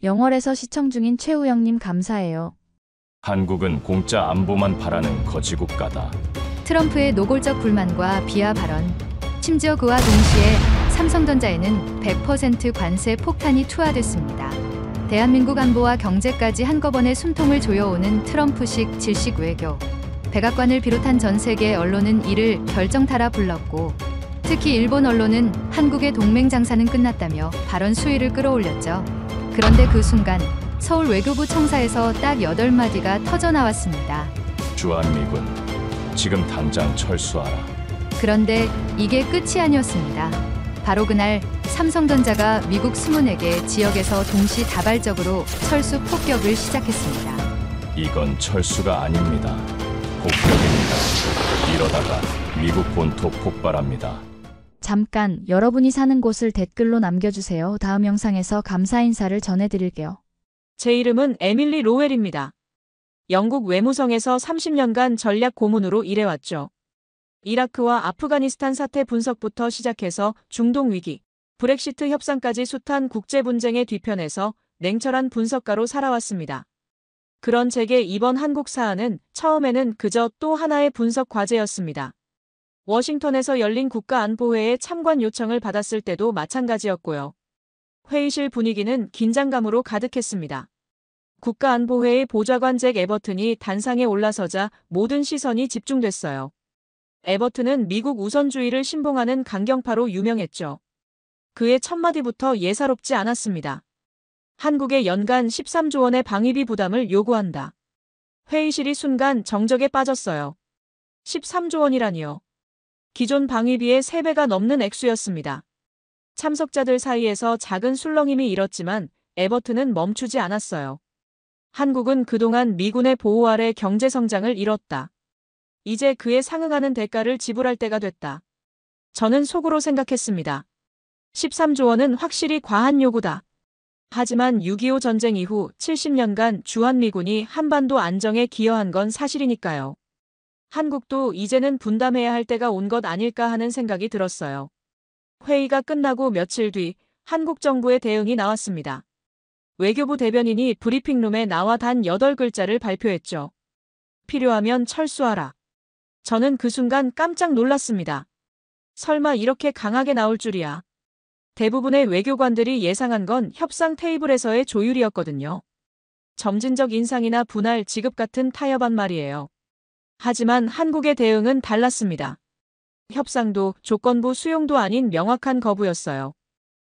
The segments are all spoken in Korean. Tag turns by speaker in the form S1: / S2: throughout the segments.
S1: 영월에서 시청 중인 최우영님 감사해요.
S2: 한국은 공짜 안보만 바라는 거지국가다.
S3: 트럼프의 노골적 불만과 비하 발언. 심지어 그와 동시에 삼성전자에는 100% 관세 폭탄이 투하됐습니다. 대한민국 안보와 경제까지 한꺼번에 숨통을 조여오는 트럼프식 질식 외교. 백악관을 비롯한 전 세계 언론은 이를 결정타라 불렀고, 특히 일본 언론은 한국의 동맹 장사는 끝났다며 발언 수위를 끌어올렸죠. 그런데 그 순간 서울 외교부 청사에서 딱 8마디가 터져나왔습니다.
S2: 주한미군, 지금 당장 철수하라.
S3: 그런데 이게 끝이 아니었습니다. 바로 그날 삼성전자가 미국 수문에게 지역에서 동시다발적으로 철수 폭격을 시작했습니다.
S2: 이건 철수가 아닙니다. 폭격입니다. 이러다가 미국 본토 폭발합니다.
S1: 잠깐 여러분이 사는 곳을 댓글로 남겨주세요. 다음 영상에서 감사 인사를 전해드릴게요.
S4: 제 이름은 에밀리 로웰입니다. 영국 외무성에서 30년간 전략 고문으로 일해왔죠. 이라크와 아프가니스탄 사태 분석부터 시작해서 중동 위기, 브렉시트 협상까지 숱한 국제 분쟁의 뒤편에서 냉철한 분석가로 살아왔습니다. 그런 제게 이번 한국 사안은 처음에는 그저 또 하나의 분석 과제였습니다. 워싱턴에서 열린 국가안보회에 참관 요청을 받았을 때도 마찬가지였고요. 회의실 분위기는 긴장감으로 가득했습니다. 국가안보회의 보좌관 잭 에버튼이 단상에 올라서자 모든 시선이 집중됐어요. 에버튼은 미국 우선주의를 신봉하는 강경파로 유명했죠. 그의 첫마디부터 예사롭지 않았습니다. 한국에 연간 13조 원의 방위비 부담을 요구한다. 회의실이 순간 정적에 빠졌어요. 13조 원이라니요. 기존 방위비의 3배가 넘는 액수였습니다. 참석자들 사이에서 작은 술렁임이 일었지만 에버튼은 멈추지 않았어요. 한국은 그동안 미군의 보호 아래 경제 성장을 이뤘다. 이제 그에 상응하는 대가를 지불할 때가 됐다. 저는 속으로 생각했습니다. 13조 원은 확실히 과한 요구다. 하지만 6.25 전쟁 이후 70년간 주한미군이 한반도 안정에 기여한 건 사실이니까요. 한국도 이제는 분담해야 할 때가 온 것 아닐까 하는 생각이 들었어요. 회의가 끝나고 며칠 뒤 한국 정부의 대응이 나왔습니다. 외교부 대변인이 브리핑룸에 나와 단 8글자를 발표했죠. 필요하면 철수하라. 저는 그 순간 깜짝 놀랐습니다. 설마 이렇게 강하게 나올 줄이야. 대부분의 외교관들이 예상한 건 협상 테이블에서의 조율이었거든요. 점진적 인상이나 분할 지급 같은 타협안 말이에요. 하지만 한국의 대응은 달랐습니다. 협상도 조건부 수용도 아닌 명확한 거부였어요.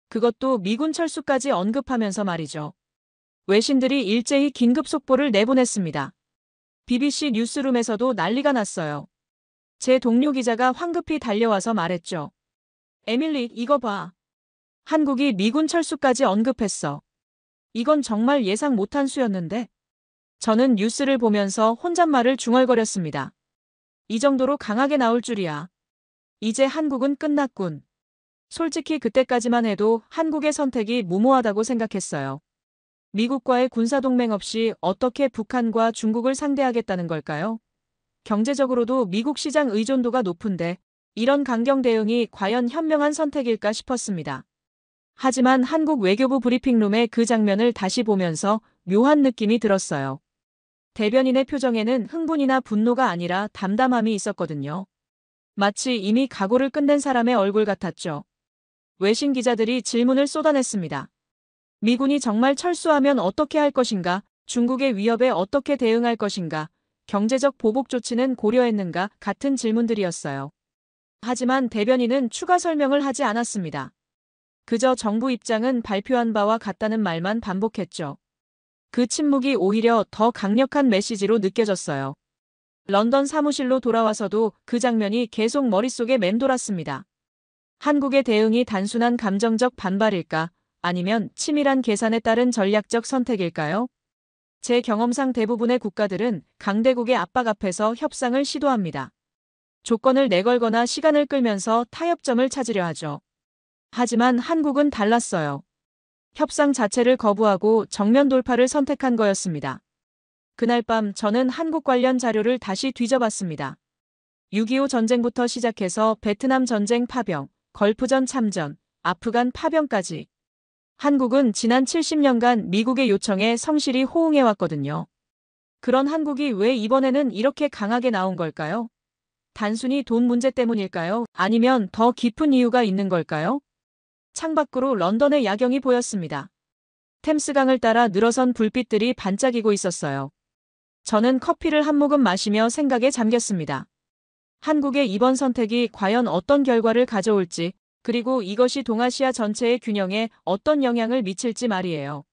S4: 그것도 미군 철수까지 언급하면서 말이죠. 외신들이 일제히 긴급 속보를 내보냈습니다. BBC 뉴스룸에서도 난리가 났어요. 제 동료 기자가 황급히 달려와서 말했죠. 에밀리, 이거 봐. 한국이 미군 철수까지 언급했어. 이건 정말 예상 못한 수였는데? 저는 뉴스를 보면서 혼잣말을 중얼거렸습니다. 이 정도로 강하게 나올 줄이야. 이제 한국은 끝났군. 솔직히 그때까지만 해도 한국의 선택이 무모하다고 생각했어요. 미국과의 군사동맹 없이 어떻게 북한과 중국을 상대하겠다는 걸까요? 경제적으로도 미국 시장 의존도가 높은데 이런 강경 대응이 과연 현명한 선택일까 싶었습니다. 하지만 한국 외교부 브리핑룸의 그 장면을 다시 보면서 묘한 느낌이 들었어요. 대변인의 표정에는 흥분이나 분노가 아니라 담담함이 있었거든요. 마치 이미 각오를 끝낸 사람의 얼굴 같았죠. 외신 기자들이 질문을 쏟아냈습니다. 미군이 정말 철수하면 어떻게 할 것인가? 중국의 위협에 어떻게 대응할 것인가? 경제적 보복 조치는 고려했는가? 같은 질문들이었어요. 하지만 대변인은 추가 설명을 하지 않았습니다. 그저 정부 입장은 발표한 바와 같다는 말만 반복했죠. 그 침묵이 오히려 더 강력한 메시지로 느껴졌어요. 런던 사무실로 돌아와서도 그 장면이 계속 머릿속에 맴돌았습니다. 한국의 대응이 단순한 감정적 반발일까? 아니면 치밀한 계산에 따른 전략적 선택일까요? 제 경험상 대부분의 국가들은 강대국의 압박 앞에서 협상을 시도합니다. 조건을 내걸거나 시간을 끌면서 타협점을 찾으려 하죠. 하지만 한국은 달랐어요. 협상 자체를 거부하고 정면 돌파를 선택한 거였습니다. 그날 밤 저는 한국 관련 자료를 다시 뒤져봤습니다. 6.25 전쟁부터 시작해서 베트남 전쟁 파병, 걸프전 참전, 아프간 파병까지 한국은 지난 70년간 미국의 요청에 성실히 호응해왔거든요. 그런 한국이 왜 이번에는 이렇게 강하게 나온 걸까요? 단순히 돈 문제 때문일까요? 아니면 더 깊은 이유가 있는 걸까요? 창밖으로 런던의 야경이 보였습니다. 템스강을 따라 늘어선 불빛들이 반짝이고 있었어요. 저는 커피를 한 모금 마시며 생각에 잠겼습니다. 한국의 이번 선택이 과연 어떤 결과를 가져올지, 그리고 이것이 동아시아 전체의 균형에 어떤 영향을 미칠지 말이에요.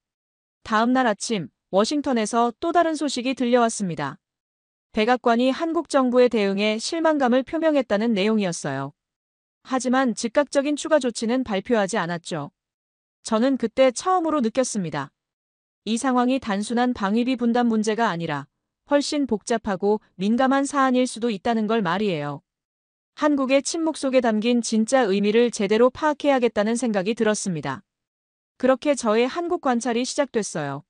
S4: 다음 날 아침, 워싱턴에서 또 다른 소식이 들려왔습니다. 백악관이 한국 정부의 대응에 실망감을 표명했다는 내용이었어요. 하지만 즉각적인 추가 조치는 발표하지 않았죠. 저는 그때 처음으로 느꼈습니다. 이 상황이 단순한 방위비 분담 문제가 아니라 훨씬 복잡하고 민감한 사안일 수도 있다는 걸 말이에요. 한국의 침묵 속에 담긴 진짜 의미를 제대로 파악해야겠다는 생각이 들었습니다. 그렇게 저의 한국 관찰이 시작됐어요.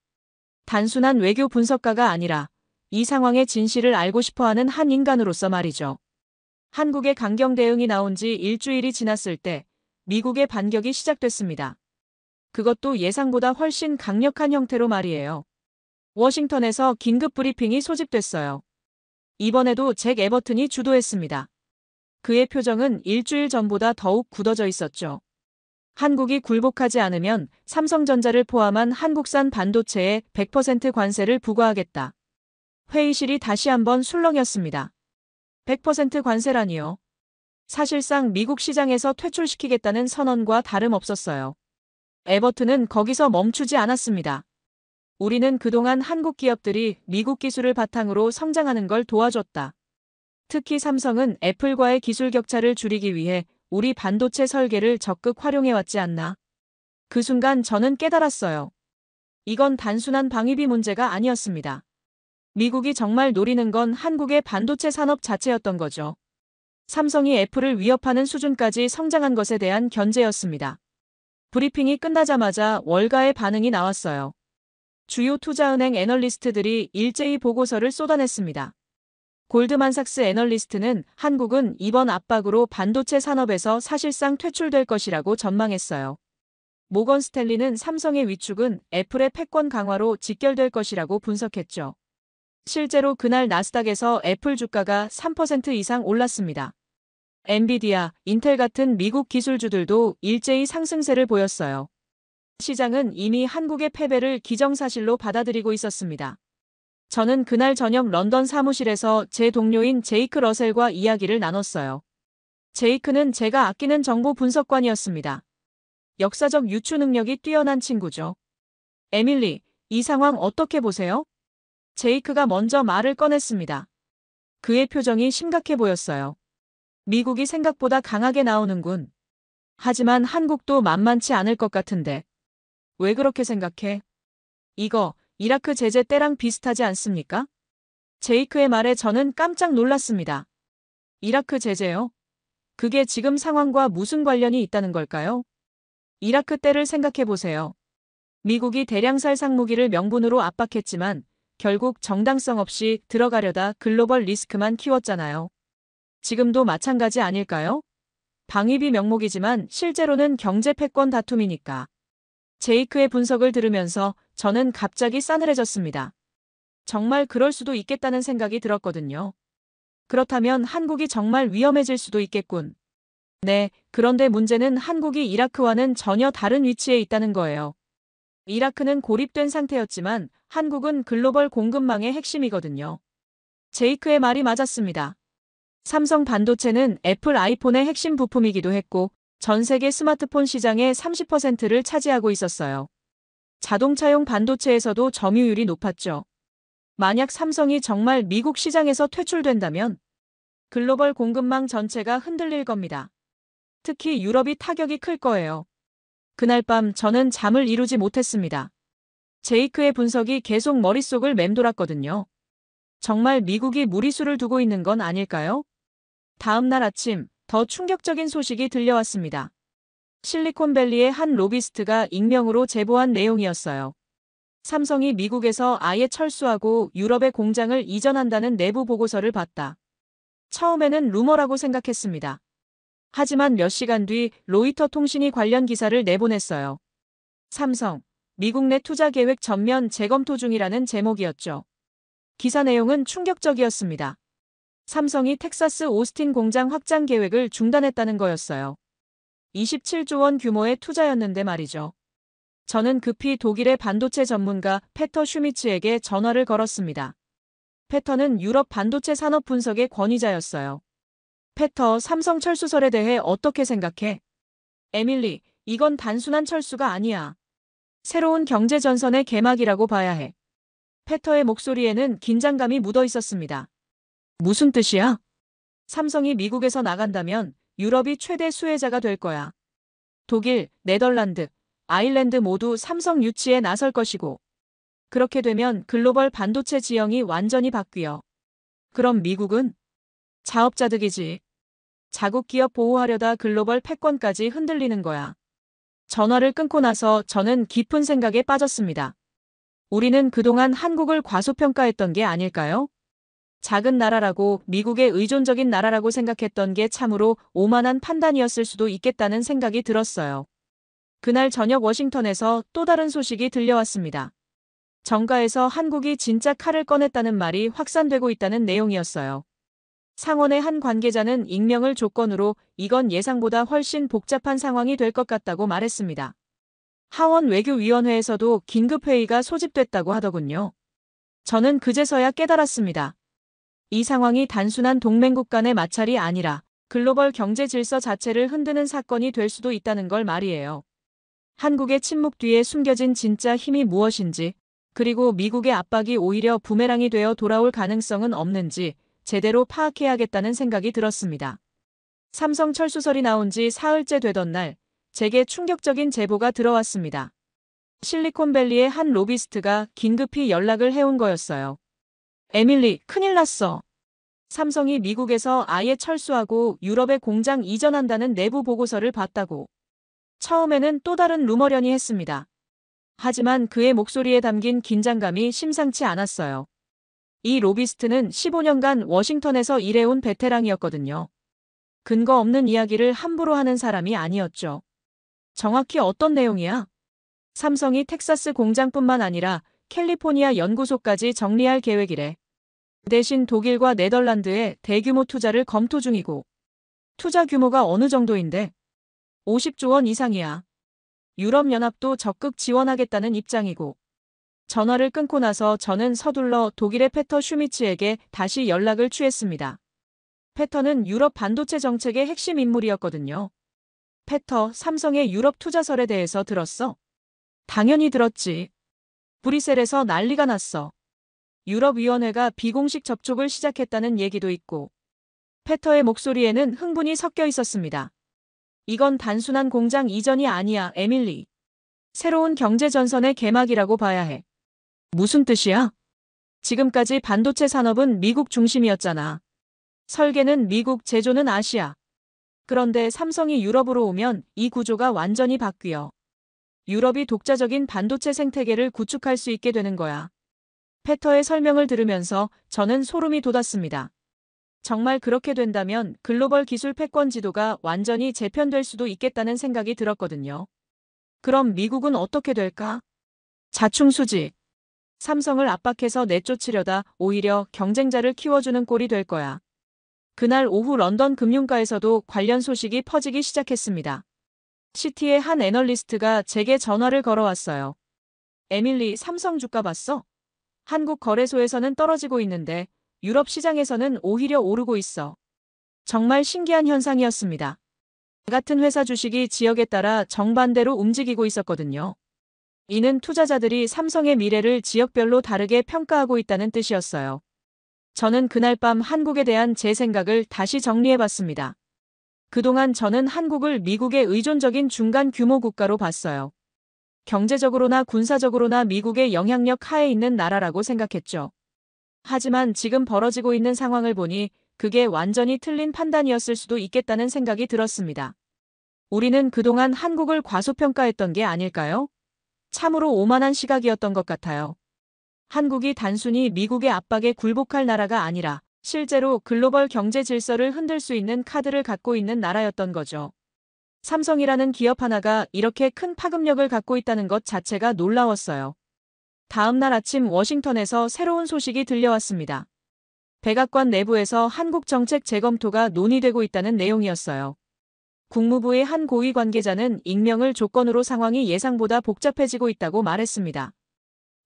S4: 단순한 외교 분석가가 아니라 이 상황의 진실을 알고 싶어하는 한 인간으로서 말이죠. 한국의 강경 대응이 나온 지 일주일이 지났을 때 미국의 반격이 시작됐습니다. 그것도 예상보다 훨씬 강력한 형태로 말이에요. 워싱턴에서 긴급 브리핑이 소집됐어요. 이번에도 잭 에버튼이 주도했습니다. 그의 표정은 일주일 전보다 더욱 굳어져 있었죠. 한국이 굴복하지 않으면 삼성전자를 포함한 한국산 반도체에 100% 관세를 부과하겠다. 회의실이 다시 한번 술렁였습니다. 100% 관세라니요. 사실상 미국 시장에서 퇴출시키겠다는 선언과 다름없었어요. 에버튼은 거기서 멈추지 않았습니다. 우리는 그동안 한국 기업들이 미국 기술을 바탕으로 성장하는 걸 도와줬다. 특히 삼성은 애플과의 기술 격차를 줄이기 위해 우리 반도체 설계를 적극 활용해왔지 않나. 그 순간 저는 깨달았어요. 이건 단순한 방위비 문제가 아니었습니다. 미국이 정말 노리는 건 한국의 반도체 산업 자체였던 거죠. 삼성이 애플을 위협하는 수준까지 성장한 것에 대한 견제였습니다. 브리핑이 끝나자마자 월가의 반응이 나왔어요. 주요 투자은행 애널리스트들이 일제히 보고서를 쏟아냈습니다. 골드만삭스 애널리스트는 한국은 이번 압박으로 반도체 산업에서 사실상 퇴출될 것이라고 전망했어요. 모건 스탠리는 삼성의 위축은 애플의 패권 강화로 직결될 것이라고 분석했죠. 실제로 그날 나스닥에서 애플 주가가 3% 이상 올랐습니다. 엔비디아, 인텔 같은 미국 기술주들도 일제히 상승세를 보였어요. 시장은 이미 한국의 패배를 기정사실로 받아들이고 있었습니다. 저는 그날 저녁 런던 사무실에서 제 동료인 제이크 러셀과 이야기를 나눴어요. 제이크는 제가 아끼는 정보 분석관이었습니다. 역사적 유추 능력이 뛰어난 친구죠. 에밀리, 이 상황 어떻게 보세요? 제이크가 먼저 말을 꺼냈습니다. 그의 표정이 심각해 보였어요. 미국이 생각보다 강하게 나오는군. 하지만 한국도 만만치 않을 것 같은데. 왜 그렇게 생각해? 이거 이라크 제재 때랑 비슷하지 않습니까? 제이크의 말에 저는 깜짝 놀랐습니다. 이라크 제재요? 그게 지금 상황과 무슨 관련이 있다는 걸까요? 이라크 때를 생각해 보세요. 미국이 대량살 상무기를 명분으로 압박했지만 결국 정당성 없이 들어가려다 글로벌 리스크만 키웠잖아요. 지금도 마찬가지 아닐까요? 방위비 명목이지만 실제로는 경제 패권 다툼이니까. 제이크의 분석을 들으면서 저는 갑자기 싸늘해졌습니다. 정말 그럴 수도 있겠다는 생각이 들었거든요. 그렇다면 한국이 정말 위험해질 수도 있겠군. 네, 그런데 문제는 한국이 이라크와는 전혀 다른 위치에 있다는 거예요. 이라크는 고립된 상태였지만 한국은 글로벌 공급망의 핵심이거든요. 제이크의 말이 맞았습니다. 삼성 반도체는 애플 아이폰의 핵심 부품이기도 했고 전 세계 스마트폰 시장의 30%를 차지하고 있었어요. 자동차용 반도체에서도 점유율이 높았죠. 만약 삼성이 정말 미국 시장에서 퇴출된다면 글로벌 공급망 전체가 흔들릴 겁니다. 특히 유럽이 타격이 클 거예요. 그날 밤 저는 잠을 이루지 못했습니다. 제이크의 분석이 계속 머릿속을 맴돌았거든요. 정말 미국이 무리수를 두고 있는 건 아닐까요? 다음 날 아침 더 충격적인 소식이 들려왔습니다. 실리콘밸리의 한 로비스트가 익명으로 제보한 내용이었어요. 삼성이 미국에서 아예 철수하고 유럽에 공장을 이전한다는 내부 보고서를 봤다. 처음에는 루머라고 생각했습니다. 하지만 몇 시간 뒤 로이터 통신이 관련 기사를 내보냈어요. 삼성, 미국 내 투자 계획 전면 재검토 중이라는 제목이었죠. 기사 내용은 충격적이었습니다. 삼성이 텍사스 오스틴 공장 확장 계획을 중단했다는 거였어요. 27조 원 규모의 투자였는데 말이죠. 저는 급히 독일의 반도체 전문가 페터 슈미츠에게 전화를 걸었습니다. 페터는 유럽 반도체 산업 분석의 권위자였어요. 페터, 삼성 철수설에 대해 어떻게 생각해? 에밀리, 이건 단순한 철수가 아니야. 새로운 경제 전선의 개막이라고 봐야 해. 페터의 목소리에는 긴장감이 묻어 있었습니다. 무슨 뜻이야? 삼성이 미국에서 나간다면 유럽이 최대 수혜자가 될 거야. 독일, 네덜란드, 아일랜드 모두 삼성 유치에 나설 것이고, 그렇게 되면 글로벌 반도체 지형이 완전히 바뀌어. 그럼 미국은? 자업자득이지. 자국 기업 보호하려다 글로벌 패권까지 흔들리는 거야. 전화를 끊고 나서 저는 깊은 생각에 빠졌습니다. 우리는 그동안 한국을 과소평가했던 게 아닐까요? 작은 나라라고 미국에 의존적인 나라라고 생각했던 게 참으로 오만한 판단이었을 수도 있겠다는 생각이 들었어요. 그날 저녁 워싱턴에서 또 다른 소식이 들려왔습니다. 정가에서 한국이 진짜 칼을 꺼냈다는 말이 확산되고 있다는 내용이었어요. 상원의 한 관계자는 익명을 조건으로 이건 예상보다 훨씬 복잡한 상황이 될 것 같다고 말했습니다. 하원 외교위원회에서도 긴급회의가 소집됐다고 하더군요. 저는 그제서야 깨달았습니다. 이 상황이 단순한 동맹국 간의 마찰이 아니라 글로벌 경제 질서 자체를 흔드는 사건이 될 수도 있다는 걸 말이에요. 한국의 침묵 뒤에 숨겨진 진짜 힘이 무엇인지, 그리고 미국의 압박이 오히려 부메랑이 되어 돌아올 가능성은 없는지 제대로 파악해야겠다는 생각이 들었습니다. 삼성 철수설이 나온 지 사흘째 되던 날, 제게 충격적인 제보가 들어왔습니다. 실리콘밸리의 한 로비스트가 긴급히 연락을 해온 거였어요. 에밀리, 큰일 났어. 삼성이 미국에서 아예 철수하고 유럽에 공장 이전한다는 내부 보고서를 봤다고. 처음에는 또 다른 루머려니 했습니다. 하지만 그의 목소리에 담긴 긴장감이 심상치 않았어요. 이 로비스트는 15년간 워싱턴에서 일해온 베테랑이었거든요. 근거 없는 이야기를 함부로 하는 사람이 아니었죠. 정확히 어떤 내용이야? 삼성이 텍사스 공장뿐만 아니라 캘리포니아 연구소까지 정리할 계획이래. 대신 독일과 네덜란드에 대규모 투자를 검토 중이고. 투자 규모가 어느 정도인데? 50조 원 이상이야. 유럽연합도 적극 지원하겠다는 입장이고. 전화를 끊고 나서 저는 서둘러 독일의 페터 슈미츠에게 다시 연락을 취했습니다. 페터는 유럽 반도체 정책의 핵심 인물이었거든요. 페터, 삼성의 유럽 투자설에 대해서 들었어? 당연히 들었지. 브뤼셀에서 난리가 났어. 유럽위원회가 비공식 접촉을 시작했다는 얘기도 있고. 페터의 목소리에는 흥분이 섞여 있었습니다. 이건 단순한 공장 이전이 아니야, 에밀리. 새로운 경제 전선의 개막이라고 봐야 해. 무슨 뜻이야? 지금까지 반도체 산업은 미국 중심이었잖아. 설계는 미국, 제조는 아시아. 그런데 삼성이 유럽으로 오면 이 구조가 완전히 바뀌어. 유럽이 독자적인 반도체 생태계를 구축할 수 있게 되는 거야. 페터의 설명을 들으면서 저는 소름이 돋았습니다. 정말 그렇게 된다면 글로벌 기술 패권 지도가 완전히 재편될 수도 있겠다는 생각이 들었거든요. 그럼 미국은 어떻게 될까? 자충수지. 삼성을 압박해서 내쫓으려다 오히려 경쟁자를 키워주는 꼴이 될 거야. 그날 오후 런던 금융가에서도 관련 소식이 퍼지기 시작했습니다. 시티의 한 애널리스트가 제게 전화를 걸어왔어요. 에밀리, 삼성 주가 봤어? 한국 거래소에서는 떨어지고 있는데 유럽 시장에서는 오히려 오르고 있어. 정말 신기한 현상이었습니다. 같은 회사 주식이 지역에 따라 정반대로 움직이고 있었거든요. 이는 투자자들이 삼성의 미래를 지역별로 다르게 평가하고 있다는 뜻이었어요. 저는 그날 밤 한국에 대한 제 생각을 다시 정리해봤습니다. 그동안 저는 한국을 미국의 의존적인 중간 규모 국가로 봤어요. 경제적으로나 군사적으로나 미국의 영향력 하에 있는 나라라고 생각했죠. 하지만 지금 벌어지고 있는 상황을 보니 그게 완전히 틀린 판단이었을 수도 있겠다는 생각이 들었습니다. 우리는 그동안 한국을 과소평가했던 게 아닐까요? 참으로 오만한 시각이었던 것 같아요. 한국이 단순히 미국의 압박에 굴복할 나라가 아니라 실제로 글로벌 경제 질서를 흔들 수 있는 카드를 갖고 있는 나라였던 거죠. 삼성이라는 기업 하나가 이렇게 큰 파급력을 갖고 있다는 것 자체가 놀라웠어요. 다음 날 아침 워싱턴에서 새로운 소식이 들려왔습니다. 백악관 내부에서 한국 정책 재검토가 논의되고 있다는 내용이었어요. 국무부의 한 고위 관계자는 익명을 조건으로 상황이 예상보다 복잡해지고 있다고 말했습니다.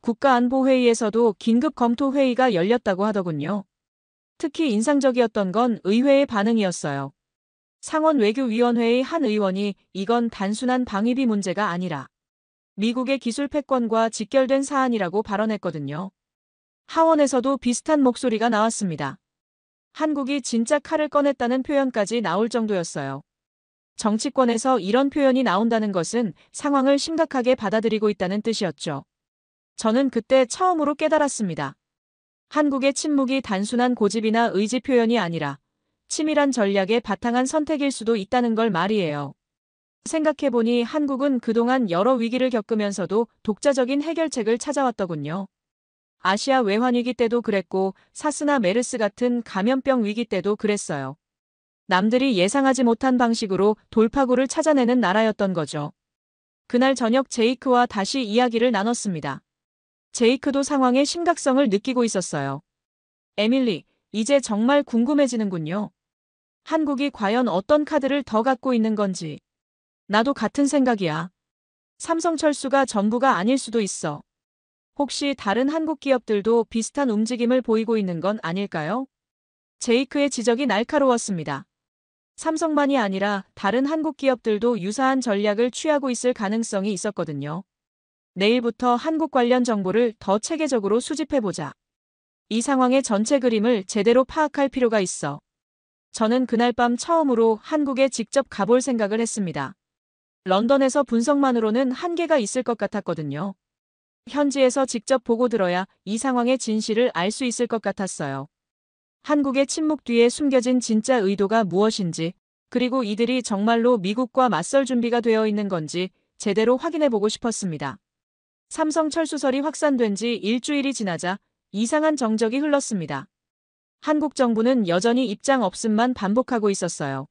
S4: 국가안보회의에서도 긴급 검토 회의가 열렸다고 하더군요. 특히 인상적이었던 건 의회의 반응이었어요. 상원외교위원회의 한 의원이 이건 단순한 방위비 문제가 아니라 미국의 기술 패권과 직결된 사안이라고 발언했거든요. 하원에서도 비슷한 목소리가 나왔습니다. 한국이 진짜 칼을 꺼냈다는 표현까지 나올 정도였어요. 정치권에서 이런 표현이 나온다는 것은 상황을 심각하게 받아들이고 있다는 뜻이었죠. 저는 그때 처음으로 깨달았습니다. 한국의 침묵이 단순한 고집이나 의지 표현이 아니라 치밀한 전략에 바탕한 선택일 수도 있다는 걸 말이에요. 생각해보니 한국은 그동안 여러 위기를 겪으면서도 독자적인 해결책을 찾아왔더군요. 아시아 외환위기 때도 그랬고 사스나 메르스 같은 감염병 위기 때도 그랬어요. 남들이 예상하지 못한 방식으로 돌파구를 찾아내는 나라였던 거죠. 그날 저녁 제이크와 다시 이야기를 나눴습니다. 제이크도 상황의 심각성을 느끼고 있었어요. 에밀리, 이제 정말 궁금해지는군요. 한국이 과연 어떤 카드를 더 갖고 있는 건지. 나도 같은 생각이야. 삼성철수가 전부가 아닐 수도 있어. 혹시 다른 한국 기업들도 비슷한 움직임을 보이고 있는 건 아닐까요? 제이크의 지적이 날카로웠습니다. 삼성만이 아니라 다른 한국 기업들도 유사한 전략을 취하고 있을 가능성이 있었거든요. 내일부터 한국 관련 정보를 더 체계적으로 수집해보자. 이 상황의 전체 그림을 제대로 파악할 필요가 있어. 저는 그날 밤 처음으로 한국에 직접 가볼 생각을 했습니다. 런던에서 분석만으로는 한계가 있을 것 같았거든요. 현지에서 직접 보고 들어야 이 상황의 진실을 알 수 있을 것 같았어요. 한국의 침묵 뒤에 숨겨진 진짜 의도가 무엇인지, 그리고 이들이 정말로 미국과 맞설 준비가 되어 있는 건지 제대로 확인해보고 싶었습니다. 삼성철수설이 확산된 지 일주일이 지나자 이상한 정적이 흘렀습니다. 한국 정부는 여전히 입장 없음만 반복하고 있었어요.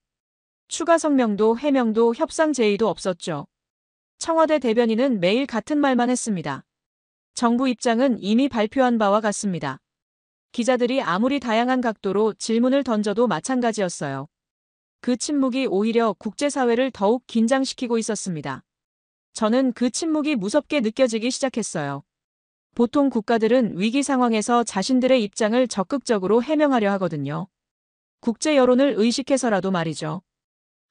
S4: 추가 성명도 해명도 협상 제의도 없었죠. 청와대 대변인은 매일 같은 말만 했습니다. 정부 입장은 이미 발표한 바와 같습니다. 기자들이 아무리 다양한 각도로 질문을 던져도 마찬가지였어요. 그 침묵이 오히려 국제사회를 더욱 긴장시키고 있었습니다. 저는 그 침묵이 무섭게 느껴지기 시작했어요. 보통 국가들은 위기 상황에서 자신들의 입장을 적극적으로 해명하려 하거든요. 국제 여론을 의식해서라도 말이죠.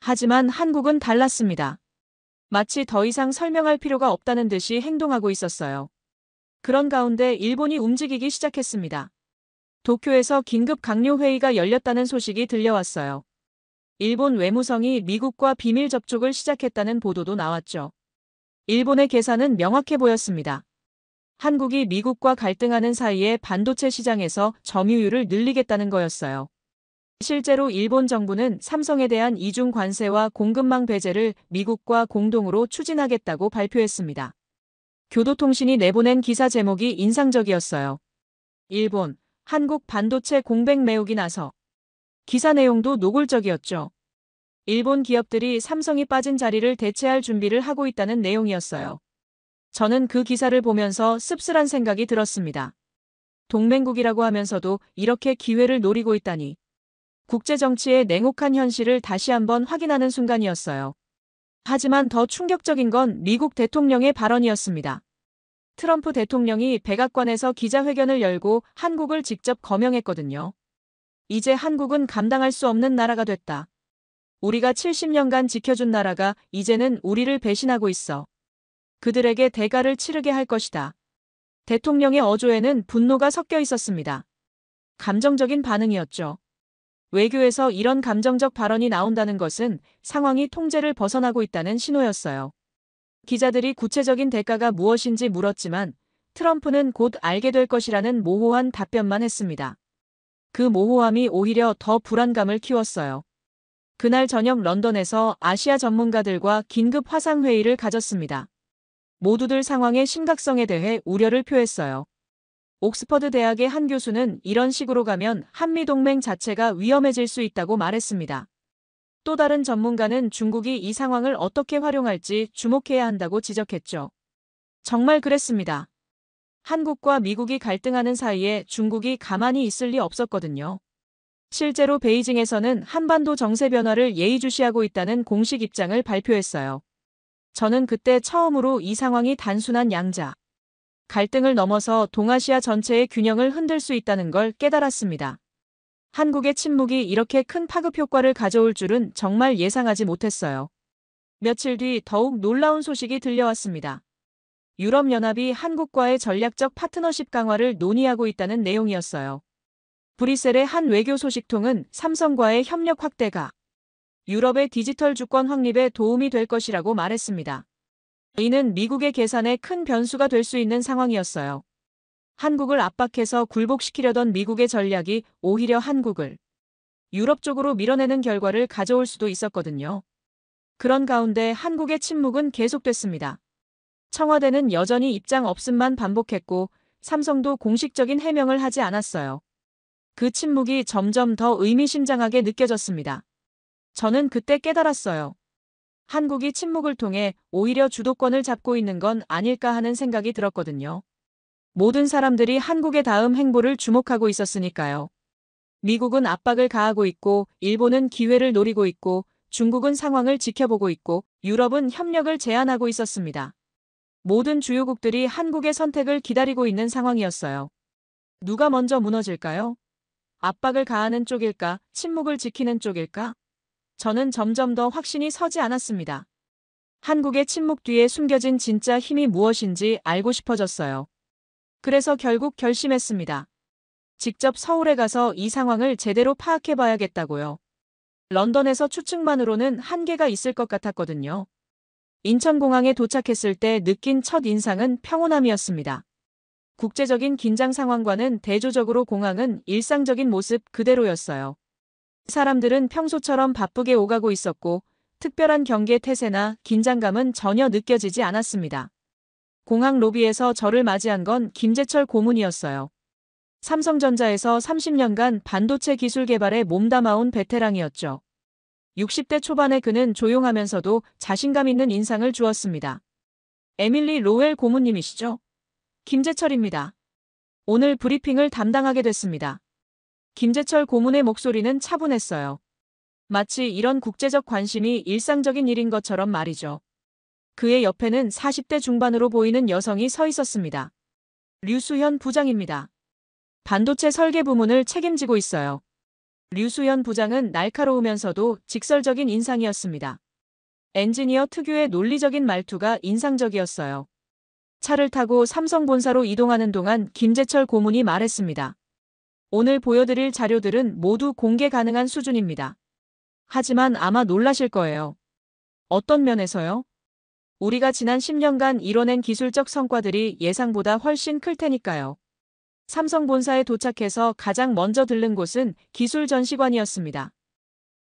S4: 하지만 한국은 달랐습니다. 마치 더 이상 설명할 필요가 없다는 듯이 행동하고 있었어요. 그런 가운데 일본이 움직이기 시작했습니다. 도쿄에서 긴급 강요 회의가 열렸다는 소식이 들려왔어요. 일본 외무성이 미국과 비밀 접촉을 시작했다는 보도도 나왔죠. 일본의 계산은 명확해 보였습니다. 한국이 미국과 갈등하는 사이에 반도체 시장에서 점유율을 늘리겠다는 거였어요. 실제로 일본 정부는 삼성에 대한 이중 관세와 공급망 배제를 미국과 공동으로 추진하겠다고 발표했습니다. 교도통신이 내보낸 기사 제목이 인상적이었어요. 일본, 한국 반도체 공백 메우기 나서. 기사 내용도 노골적이었죠. 일본 기업들이 삼성이 빠진 자리를 대체할 준비를 하고 있다는 내용이었어요. 저는 그 기사를 보면서 씁쓸한 생각이 들었습니다. 동맹국이라고 하면서도 이렇게 기회를 노리고 있다니. 국제정치의 냉혹한 현실을 다시 한번 확인하는 순간이었어요. 하지만 더 충격적인 건 미국 대통령의 발언이었습니다. 트럼프 대통령이 백악관에서 기자회견을 열고 한국을 직접 거명했거든요. 이제 한국은 감당할 수 없는 나라가 됐다. 우리가 70년간 지켜준 나라가 이제는 우리를 배신하고 있어. 그들에게 대가를 치르게 할 것이다. 대통령의 어조에는 분노가 섞여 있었습니다. 감정적인 반응이었죠. 외교에서 이런 감정적 발언이 나온다는 것은 상황이 통제를 벗어나고 있다는 신호였어요. 기자들이 구체적인 대가가 무엇인지 물었지만 트럼프는 곧 알게 될 것이라는 모호한 답변만 했습니다. 그 모호함이 오히려 더 불안감을 키웠어요. 그날 저녁 런던에서 아시아 전문가들과 긴급 화상회의를 가졌습니다. 모두들 상황의 심각성에 대해 우려를 표했어요. 옥스퍼드 대학의 한 교수는 이런 식으로 가면 한미동맹 자체가 위험해질 수 있다고 말했습니다. 또 다른 전문가는 중국이 이 상황을 어떻게 활용할지 주목해야 한다고 지적했죠. 정말 그랬습니다. 한국과 미국이 갈등하는 사이에 중국이 가만히 있을 리 없었거든요. 실제로 베이징에서는 한반도 정세 변화를 예의주시하고 있다는 공식 입장을 발표했어요. 저는 그때 처음으로 이 상황이 단순한 양자 갈등을 넘어서 동아시아 전체의 균형을 흔들 수 있다는 걸 깨달았습니다. 한국의 침묵이 이렇게 큰 파급 효과를 가져올 줄은 정말 예상하지 못했어요. 며칠 뒤 더욱 놀라운 소식이 들려왔습니다. 유럽연합이 한국과의 전략적 파트너십 강화를 논의하고 있다는 내용이었어요. 브뤼셀의 한 외교 소식통은 삼성과의 협력 확대가 유럽의 디지털 주권 확립에 도움이 될 것이라고 말했습니다. 이는 미국의 계산에 큰 변수가 될 수 있는 상황이었어요. 한국을 압박해서 굴복시키려던 미국의 전략이 오히려 한국을 유럽 쪽으로 밀어내는 결과를 가져올 수도 있었거든요. 그런 가운데 한국의 침묵은 계속됐습니다. 청와대는 여전히 입장 없음만 반복했고 삼성도 공식적인 해명을 하지 않았어요. 그 침묵이 점점 더 의미심장하게 느껴졌습니다. 저는 그때 깨달았어요. 한국이 침묵을 통해 오히려 주도권을 잡고 있는 건 아닐까 하는 생각이 들었거든요. 모든 사람들이 한국의 다음 행보를 주목하고 있었으니까요. 미국은 압박을 가하고 있고, 일본은 기회를 노리고 있고, 중국은 상황을 지켜보고 있고, 유럽은 협력을 제안하고 있었습니다. 모든 주요국들이 한국의 선택을 기다리고 있는 상황이었어요. 누가 먼저 무너질까요? 압박을 가하는 쪽일까? 침묵을 지키는 쪽일까? 저는 점점 더 확신이 서지 않았습니다. 한국의 침묵 뒤에 숨겨진 진짜 힘이 무엇인지 알고 싶어졌어요. 그래서 결국 결심했습니다. 직접 서울에 가서 이 상황을 제대로 파악해봐야겠다고요. 런던에서 추측만으로는 한계가 있을 것 같았거든요. 인천공항에 도착했을 때 느낀 첫 인상은 평온함이었습니다. 국제적인 긴장 상황과는 대조적으로 공항은 일상적인 모습 그대로였어요. 사람들은 평소처럼 바쁘게 오가고 있었고 특별한 경계 태세나 긴장감은 전혀 느껴지지 않았습니다. 공항 로비에서 저를 맞이한 건 김재철 고문이었어요. 삼성전자에서 30년간 반도체 기술 개발에 몸담아온 베테랑이었죠. 60대 초반의 그는 조용하면서도 자신감 있는 인상을 주었습니다. 에밀리 로웰 고문님이시죠? 김재철입니다. 오늘 브리핑을 담당하게 됐습니다. 김재철 고문의 목소리는 차분했어요. 마치 이런 국제적 관심이 일상적인 일인 것처럼 말이죠. 그의 옆에는 40대 중반으로 보이는 여성이 서 있었습니다. 류수현 부장입니다. 반도체 설계 부문을 책임지고 있어요. 류수현 부장은 날카로우면서도 직설적인 인상이었습니다. 엔지니어 특유의 논리적인 말투가 인상적이었어요. 차를 타고 삼성 본사로 이동하는 동안 김재철 고문이 말했습니다. 오늘 보여드릴 자료들은 모두 공개 가능한 수준입니다. 하지만 아마 놀라실 거예요. 어떤 면에서요? 우리가 지난 10년간 이뤄낸 기술적 성과들이 예상보다 훨씬 클 테니까요. 삼성 본사에 도착해서 가장 먼저 들른 곳은 기술 전시관이었습니다.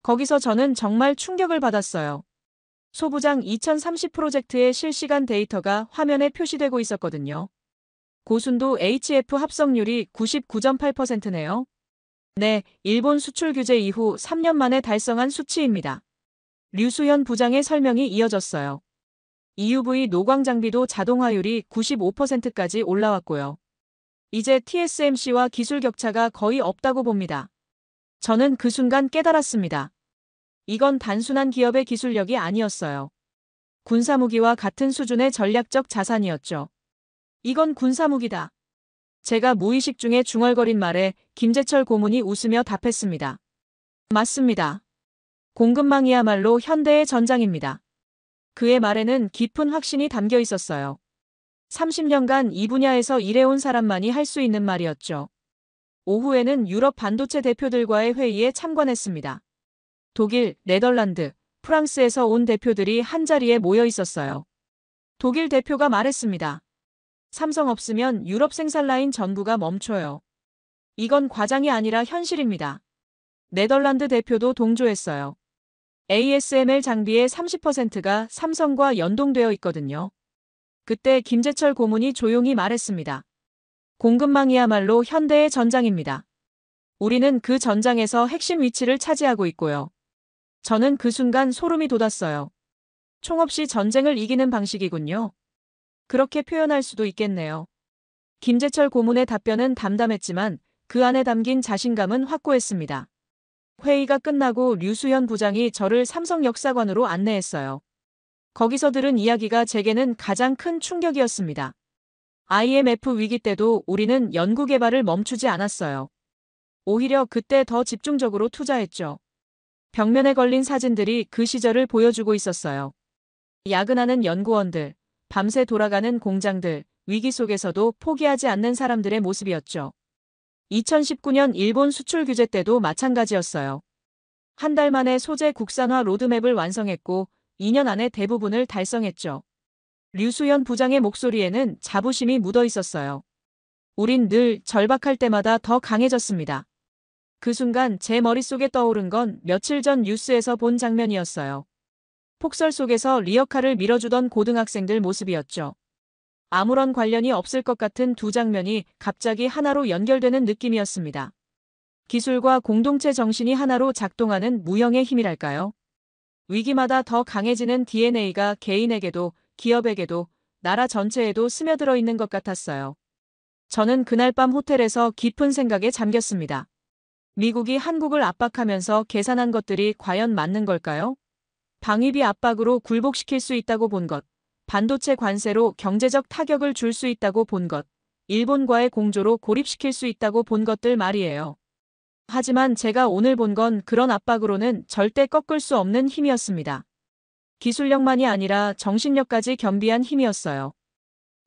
S4: 거기서 저는 정말 충격을 받았어요. 소부장 2030 프로젝트의 실시간 데이터가 화면에 표시되고 있었거든요. 고순도 HF 합성률이 99.8%네요. 네, 일본 수출 규제 이후 3년 만에 달성한 수치입니다. 류수현 부장의 설명이 이어졌어요. EUV 노광 장비도 자동화율이 95%까지 올라왔고요. 이제 TSMC와 기술 격차가 거의 없다고 봅니다. 저는 그 순간 깨달았습니다. 이건 단순한 기업의 기술력이 아니었어요. 군사무기와 같은 수준의 전략적 자산이었죠. 이건 군사무기다. 제가 무의식 중에 중얼거린 말에 김재철 고문이 웃으며 답했습니다. 맞습니다. 공급망이야말로 현대의 전장입니다. 그의 말에는 깊은 확신이 담겨 있었어요. 30년간 이 분야에서 일해온 사람만이 할 수 있는 말이었죠. 오후에는 유럽 반도체 대표들과의 회의에 참관했습니다. 독일, 네덜란드, 프랑스에서 온 대표들이 한자리에 모여 있었어요. 독일 대표가 말했습니다. 삼성 없으면 유럽 생산 라인 전부가 멈춰요. 이건 과장이 아니라 현실입니다. 네덜란드 대표도 동조했어요. ASML 장비의 30%가 삼성과 연동되어 있거든요. 그때 김재철 고문이 조용히 말했습니다. 공급망이야말로 현대의 전장입니다. 우리는 그 전장에서 핵심 위치를 차지하고 있고요. 저는 그 순간 소름이 돋았어요. 총 없이 전쟁을 이기는 방식이군요. 그렇게 표현할 수도 있겠네요. 김재철 고문의 답변은 담담했지만 그 안에 담긴 자신감은 확고했습니다. 회의가 끝나고 류수현 부장이 저를 삼성역사관으로 안내했어요. 거기서 들은 이야기가 제게는 가장 큰 충격이었습니다. IMF 위기 때도 우리는 연구개발을 멈추지 않았어요. 오히려 그때 더 집중적으로 투자했죠. 벽면에 걸린 사진들이 그 시절을 보여주고 있었어요. 야근하는 연구원들, 밤새 돌아가는 공장들, 위기 속에서도 포기하지 않는 사람들의 모습이었죠. 2019년 일본 수출 규제 때도 마찬가지였어요. 한 달 만에 소재 국산화 로드맵을 완성했고 2년 안에 대부분을 달성했죠. 류수현 부장의 목소리에는 자부심이 묻어 있었어요. 우린 늘 절박할 때마다 더 강해졌습니다. 그 순간 제 머릿속에 떠오른 건 며칠 전 뉴스에서 본 장면이었어요. 폭설 속에서 리어카를 밀어주던 고등학생들 모습이었죠. 아무런 관련이 없을 것 같은 두 장면이 갑자기 하나로 연결되는 느낌이었습니다. 기술과 공동체 정신이 하나로 작동하는 무형의 힘이랄까요? 위기마다 더 강해지는 DNA가 개인에게도 기업에게도 나라 전체에도 스며들어 있는 것 같았어요. 저는 그날 밤 호텔에서 깊은 생각에 잠겼습니다. 미국이 한국을 압박하면서 계산한 것들이 과연 맞는 걸까요? 방위비 압박으로 굴복시킬 수 있다고 본 것, 반도체 관세로 경제적 타격을 줄 수 있다고 본 것, 일본과의 공조로 고립시킬 수 있다고 본 것들 말이에요. 하지만 제가 오늘 본 건 그런 압박으로는 절대 꺾을 수 없는 힘이었습니다. 기술력만이 아니라 정신력까지 겸비한 힘이었어요.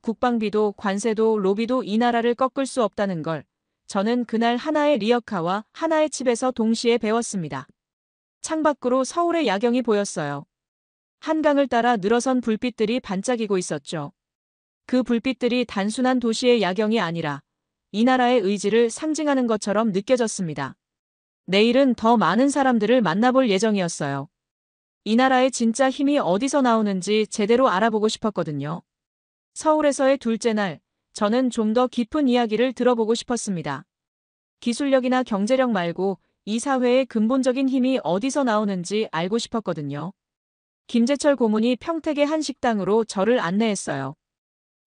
S4: 국방비도 관세도 로비도 이 나라를 꺾을 수 없다는 걸 저는 그날 하나의 리어카와 하나의 칩에서 동시에 배웠습니다. 창밖으로 서울의 야경이 보였어요. 한강을 따라 늘어선 불빛들이 반짝이고 있었죠. 그 불빛들이 단순한 도시의 야경이 아니라 이 나라의 의지를 상징하는 것처럼 느껴졌습니다. 내일은 더 많은 사람들을 만나볼 예정이었어요. 이 나라의 진짜 힘이 어디서 나오는지 제대로 알아보고 싶었거든요. 서울에서의 둘째 날, 저는 좀 더 깊은 이야기를 들어보고 싶었습니다. 기술력이나 경제력 말고 이 사회의 근본적인 힘이 어디서 나오는지 알고 싶었거든요. 김재철 고문이 평택의 한 식당으로 저를 안내했어요.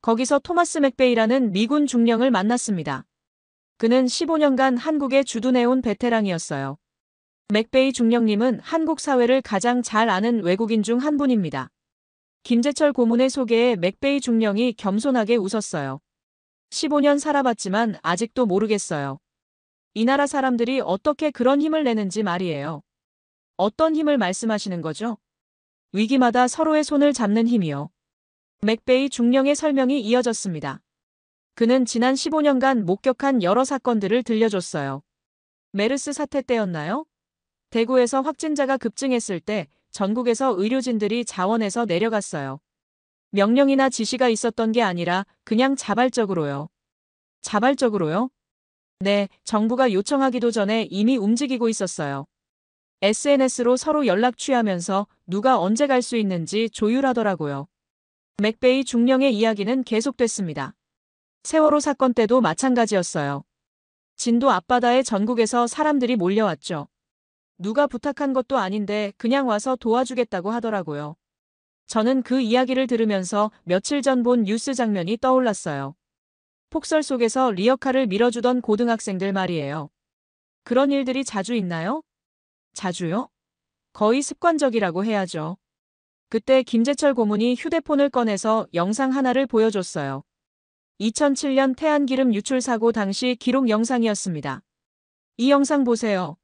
S4: 거기서 토마스 맥베이라는 미군 중령을 만났습니다. 그는 15년간 한국에 주둔해온 베테랑이었어요. 맥베이 중령님은 한국 사회를 가장 잘 아는 외국인 중 한 분입니다. 김재철 고문의 소개에 맥베이 중령이 겸손하게 웃었어요. 15년 살아봤지만 아직도 모르겠어요. 이 나라 사람들이 어떻게 그런 힘을 내는지 말이에요. 어떤 힘을 말씀하시는 거죠? 위기마다 서로의 손을 잡는 힘이요. 맥베이 중령의 설명이 이어졌습니다. 그는 지난 15년간 목격한 여러 사건들을 들려줬어요. 메르스 사태 때였나요? 대구에서 확진자가 급증했을 때 전국에서 의료진들이 자원해서 내려갔어요. 명령이나 지시가 있었던 게 아니라 그냥 자발적으로요. 자발적으로요? 네, 정부가 요청하기도 전에 이미 움직이고 있었어요. SNS로 서로 연락 취하면서 누가 언제 갈 수 있는지 조율하더라고요. 맥베이 중령의 이야기는 계속됐습니다. 세월호 사건 때도 마찬가지였어요. 진도 앞바다에 전국에서 사람들이 몰려왔죠. 누가 부탁한 것도 아닌데 그냥 와서 도와주겠다고 하더라고요. 저는 그 이야기를 들으면서 며칠 전 본 뉴스 장면이 떠올랐어요. 폭설 속에서 리어카를 밀어주던 고등학생들 말이에요. 그런 일들이 자주 있나요? 자주요? 거의 습관적이라고 해야죠. 그때 김재철 고문이 휴대폰을 꺼내서 영상 하나를 보여줬어요. 2007년 태안기름 유출 사고 당시 기록 영상이었습니다. 이 영상 보세요.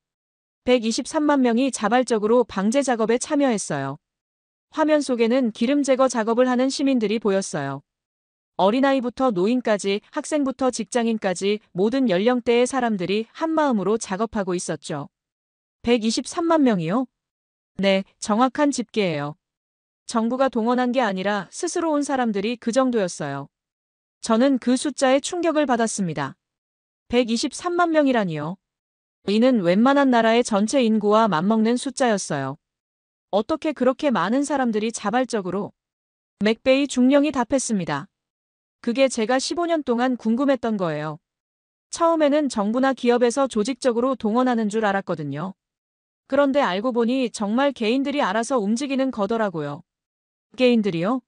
S4: 123만 명이 자발적으로 방제 작업에 참여했어요. 화면 속에는 기름 제거 작업을 하는 시민들이 보였어요. 어린아이부터 노인까지 학생부터 직장인까지 모든 연령대의 사람들이 한마음으로 작업하고 있었죠. 123만 명이요? 네, 정확한 집계예요. 정부가 동원한 게 아니라 스스로 온 사람들이 그 정도였어요. 저는 그 숫자에 충격을 받았습니다. 123만 명이라니요. 이는 웬만한 나라의 전체 인구와 맞먹는 숫자였어요. 어떻게 그렇게 많은 사람들이 자발적으로? 맥베이 중령이 답했습니다. 그게 제가 15년 동안 궁금했던 거예요. 처음에는 정부나 기업에서 조직적으로 동원하는 줄 알았거든요. 그런데 알고 보니 정말 개인들이 알아서 움직이는 거더라고요. 개인들이요?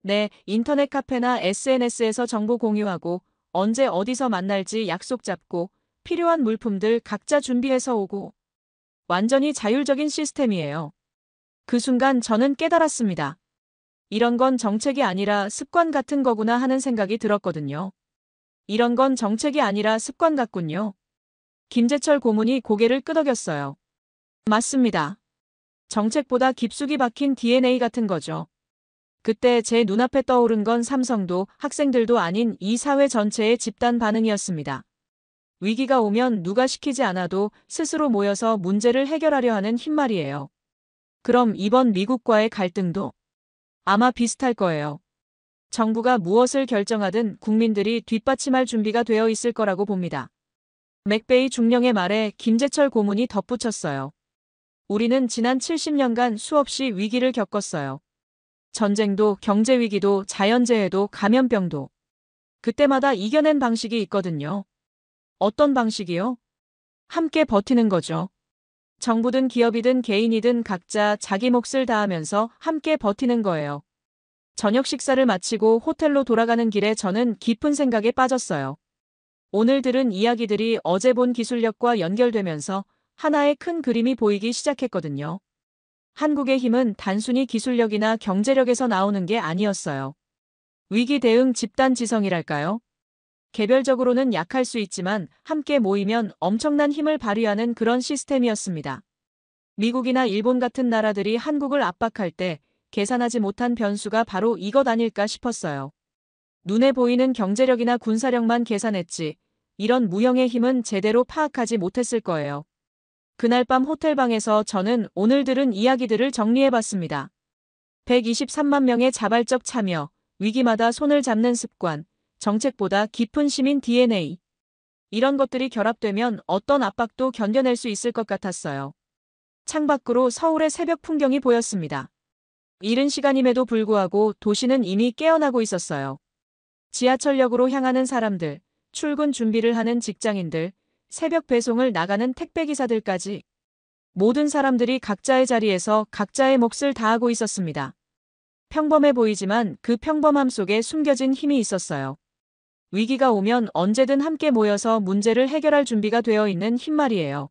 S4: 네, 인터넷 카페나 SNS에서 정보 공유하고 언제 어디서 만날지 약속 잡고 필요한 물품들 각자 준비해서 오고 완전히 자율적인 시스템이에요. 그 순간 저는 깨달았습니다. 이런 건 정책이 아니라 습관 같은 거구나 하는 생각이 들었거든요. 이런 건 정책이 아니라 습관 같군요. 김재철 고문이 고개를 끄덕였어요. 맞습니다. 정책보다 깊숙이 박힌 DNA 같은 거죠. 그때 제 눈앞에 떠오른 건 삼성도 학생들도 아닌 이 사회 전체의 집단 반응이었습니다. 위기가 오면 누가 시키지 않아도 스스로 모여서 문제를 해결하려 하는 힘말이에요. 그럼 이번 미국과의 갈등도 아마 비슷할 거예요. 정부가 무엇을 결정하든 국민들이 뒷받침할 준비가 되어 있을 거라고 봅니다. 맥베이 중령의 말에 김재철 고문이 덧붙였어요. 우리는 지난 70년간 수없이 위기를 겪었어요. 전쟁도 경제위기도 자연재해도 감염병도. 그때마다 이겨낸 방식이 있거든요. 어떤 방식이요? 함께 버티는 거죠. 정부든 기업이든 개인이든 각자 자기 몫을 다하면서 함께 버티는 거예요. 저녁 식사를 마치고 호텔로 돌아가는 길에 저는 깊은 생각에 빠졌어요. 오늘 들은 이야기들이 어제 본 기술력과 연결되면서 하나의 큰 그림이 보이기 시작했거든요. 한국의 힘은 단순히 기술력이나 경제력에서 나오는 게 아니었어요. 위기 대응 집단 지성이랄까요? 개별적으로는 약할 수 있지만 함께 모이면 엄청난 힘을 발휘하는 그런 시스템이었습니다. 미국이나 일본 같은 나라들이 한국을 압박할 때 계산하지 못한 변수가 바로 이것 아닐까 싶었어요. 눈에 보이는 경제력이나 군사력만 계산했지 이런 무형의 힘은 제대로 파악하지 못했을 거예요. 그날 밤 호텔방에서 저는 오늘 들은 이야기들을 정리해봤습니다. 123만 명의 자발적 참여, 위기마다 손을 잡는 습관, 정책보다 깊은 시민 DNA. 이런 것들이 결합되면 어떤 압박도 견뎌낼 수 있을 것 같았어요. 창밖으로 서울의 새벽 풍경이 보였습니다. 이른 시간임에도 불구하고 도시는 이미 깨어나고 있었어요. 지하철역으로 향하는 사람들, 출근 준비를 하는 직장인들, 새벽 배송을 나가는 택배기사들까지 모든 사람들이 각자의 자리에서 각자의 몫을 다하고 있었습니다. 평범해 보이지만 그 평범함 속에 숨겨진 힘이 있었어요. 위기가 오면 언제든 함께 모여서 문제를 해결할 준비가 되어 있는 힘말이에요.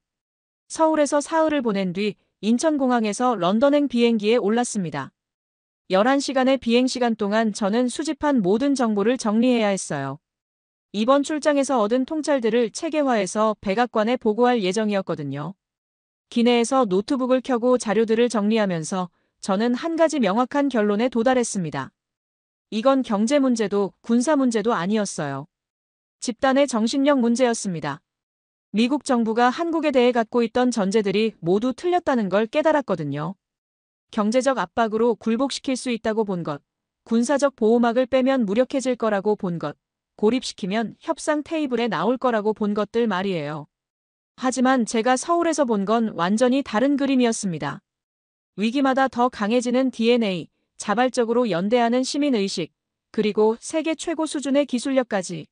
S4: 서울에서 사흘을 보낸 뒤 인천공항에서 런던행 비행기에 올랐습니다. 11시간의 비행시간 동안 저는 수집한 모든 정보를 정리해야 했어요. 이번 출장에서 얻은 통찰들을 체계화해서 백악관에 보고할 예정이었거든요. 기내에서 노트북을 켜고 자료들을 정리하면서 저는 한 가지 명확한 결론에 도달했습니다. 이건 경제 문제도 군사 문제도 아니었어요. 집단의 정신력 문제였습니다. 미국 정부가 한국에 대해 갖고 있던 전제들이 모두 틀렸다는 걸 깨달았거든요. 경제적 압박으로 굴복시킬 수 있다고 본 것, 군사적 보호막을 빼면 무력해질 거라고 본 것, 고립시키면 협상 테이블에 나올 거라고 본 것들 말이에요. 하지만 제가 서울에서 본 건 완전히 다른 그림이었습니다. 위기마다 더 강해지는 DNA, 자발적으로 연대하는 시민의식, 그리고 세계 최고 수준의 기술력까지.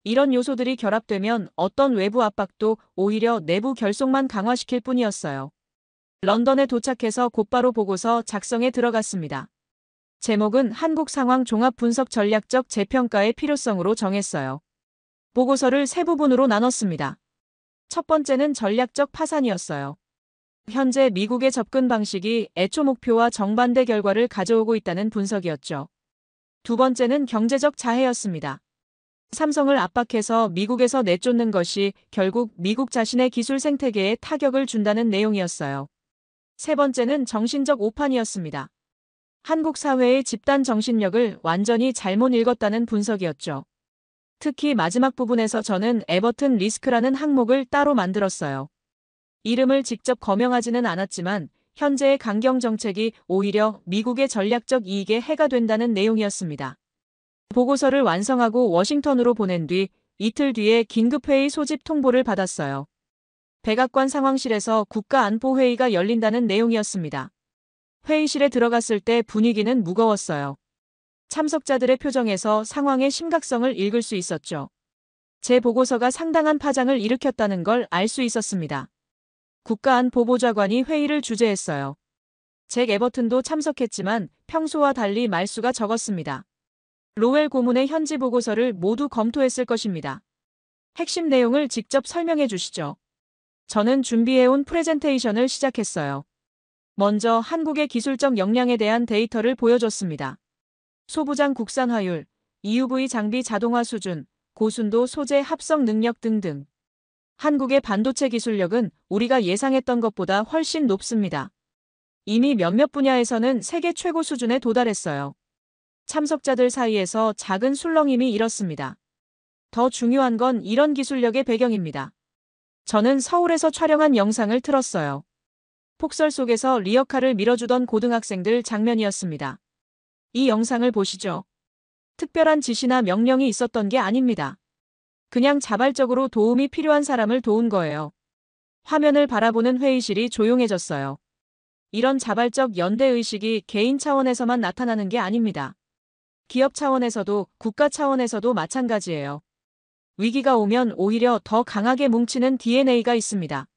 S4: 이런 요소들이 결합되면 어떤 외부 압박도 오히려 내부 결속만 강화시킬 뿐이었어요. 런던에 도착해서 곧바로 보고서 작성에 들어갔습니다. 제목은 한국 상황 종합 분석 전략적 재평가의 필요성으로 정했어요. 보고서를 세 부분으로 나눴습니다. 첫 번째는 전략적 파산이었어요. 현재 미국의 접근 방식이 애초 목표와 정반대 결과를 가져오고 있다는 분석이었죠. 두 번째는 경제적 자해였습니다. 삼성을 압박해서 미국에서 내쫓는 것이 결국 미국 자신의 기술 생태계에 타격을 준다는 내용이었어요. 세 번째는 정신적 오판이었습니다. 한국 사회의 집단 정신력을 완전히 잘못 읽었다는 분석이었죠. 특히 마지막 부분에서 저는 에버튼 리스크라는 항목을 따로 만들었어요. 이름을 직접 거명하지는 않았지만 현재의 강경 정책이 오히려 미국의 전략적 이익에 해가 된다는 내용이었습니다. 보고서를 완성하고 워싱턴으로 보낸 뒤 이틀 뒤에 긴급회의 소집 통보를 받았어요. 백악관 상황실에서 국가안보회의가 열린다는 내용이었습니다. 회의실에 들어갔을 때 분위기는 무거웠어요. 참석자들의 표정에서 상황의 심각성을 읽을 수 있었죠. 제 보고서가 상당한 파장을 일으켰다는 걸 알 수 있었습니다. 국가안보보좌관이 회의를 주재했어요. 잭 에버튼도 참석했지만 평소와 달리 말수가 적었습니다. 로웰 고문의 현지 보고서를 모두 검토했을 것입니다. 핵심 내용을 직접 설명해 주시죠. 저는 준비해온 프레젠테이션을 시작했어요. 먼저 한국의 기술적 역량에 대한 데이터를 보여줬습니다. 소부장 국산화율, EUV 장비 자동화 수준, 고순도 소재 합성 능력 등등. 한국의 반도체 기술력은 우리가 예상했던 것보다 훨씬 높습니다. 이미 몇몇 분야에서는 세계 최고 수준에 도달했어요. 참석자들 사이에서 작은 술렁임이 일었습니다. 더 중요한 건 이런 기술력의 배경입니다. 저는 서울에서 촬영한 영상을 틀었어요. 폭설 속에서 리어카를 밀어주던 고등학생들 장면이었습니다. 이 영상을 보시죠. 특별한 지시나 명령이 있었던 게 아닙니다. 그냥 자발적으로 도움이 필요한 사람을 도운 거예요. 화면을 바라보는 회의실이 조용해졌어요. 이런 자발적 연대의식이 개인 차원에서만 나타나는 게 아닙니다. 기업 차원에서도 국가 차원에서도 마찬가지예요. 위기가 오면 오히려 더 강하게 뭉치는 DNA가 있습니다.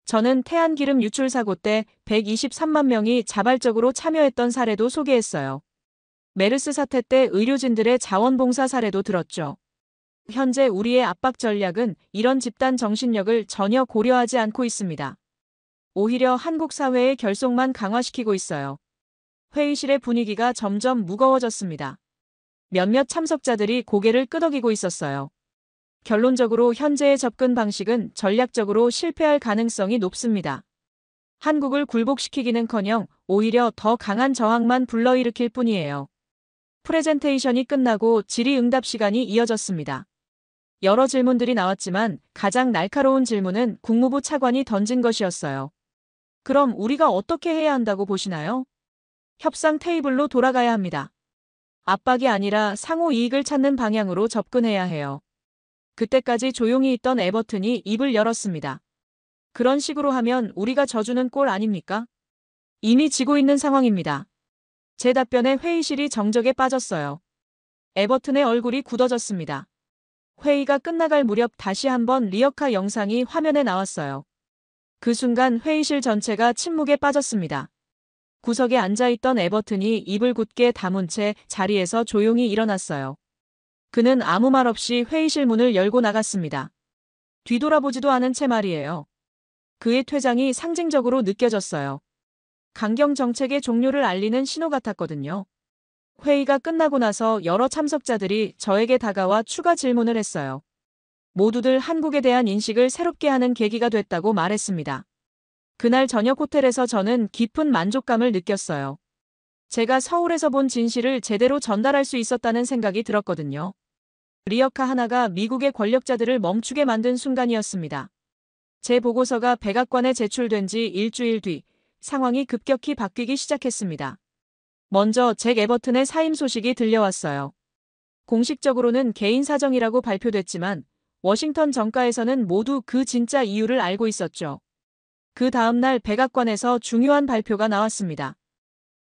S4: 저는 태안기름 유출 사고 때 123만 명이 자발적으로 참여했던 사례도 소개했어요. 메르스 사태 때 의료진들의 자원봉사 사례도 들었죠. 현재 우리의 압박 전략은 이런 집단 정신력을 전혀 고려하지 않고 있습니다. 오히려 한국 사회의 결속만 강화시키고 있어요. 회의실의 분위기가 점점 무거워졌습니다. 몇몇 참석자들이 고개를 끄덕이고 있었어요. 결론적으로 현재의 접근 방식은 전략적으로 실패할 가능성이 높습니다. 한국을 굴복시키기는커녕 오히려 더 강한 저항만 불러일으킬 뿐이에요. 프레젠테이션이 끝나고 질의응답 시간이 이어졌습니다. 여러 질문들이 나왔지만 가장 날카로운 질문은 국무부 차관이 던진 것이었어요. 그럼 우리가 어떻게 해야 한다고 보시나요? 협상 테이블로 돌아가야 합니다. 압박이 아니라 상호 이익을 찾는 방향으로 접근해야 해요. 그때까지 조용히 있던 에버튼이 입을 열었습니다. 그런 식으로 하면 우리가 져주는 꼴 아닙니까? 이미 지고 있는 상황입니다. 제 답변에 회의실이 정적에 빠졌어요. 에버튼의 얼굴이 굳어졌습니다. 회의가 끝나갈 무렵 다시 한번 리어카 영상이 화면에 나왔어요. 그 순간 회의실 전체가 침묵에 빠졌습니다. 구석에 앉아있던 에버튼이 입을 굳게 다문 채 자리에서 조용히 일어났어요. 그는 아무 말 없이 회의실 문을 열고 나갔습니다. 뒤돌아보지도 않은 채 말이에요. 그의 퇴장이 상징적으로 느껴졌어요. 강경 정책의 종료를 알리는 신호 같았거든요. 회의가 끝나고 나서 여러 참석자들이 저에게 다가와 추가 질문을 했어요. 모두들 한국에 대한 인식을 새롭게 하는 계기가 됐다고 말했습니다. 그날 저녁 호텔에서 저는 깊은 만족감을 느꼈어요. 제가 서울에서 본 진실을 제대로 전달할 수 있었다는 생각이 들었거든요. 리어카 하나가 미국의 권력자들을 멈추게 만든 순간이었습니다. 제 보고서가 백악관에 제출된 지 일주일 뒤 상황이 급격히 바뀌기 시작했습니다. 먼저 잭 에버튼의 사임 소식이 들려왔어요. 공식적으로는 개인 사정이라고 발표됐지만 워싱턴 정가에서는 모두 그 진짜 이유를 알고 있었죠. 그 다음 날 백악관에서 중요한 발표가 나왔습니다.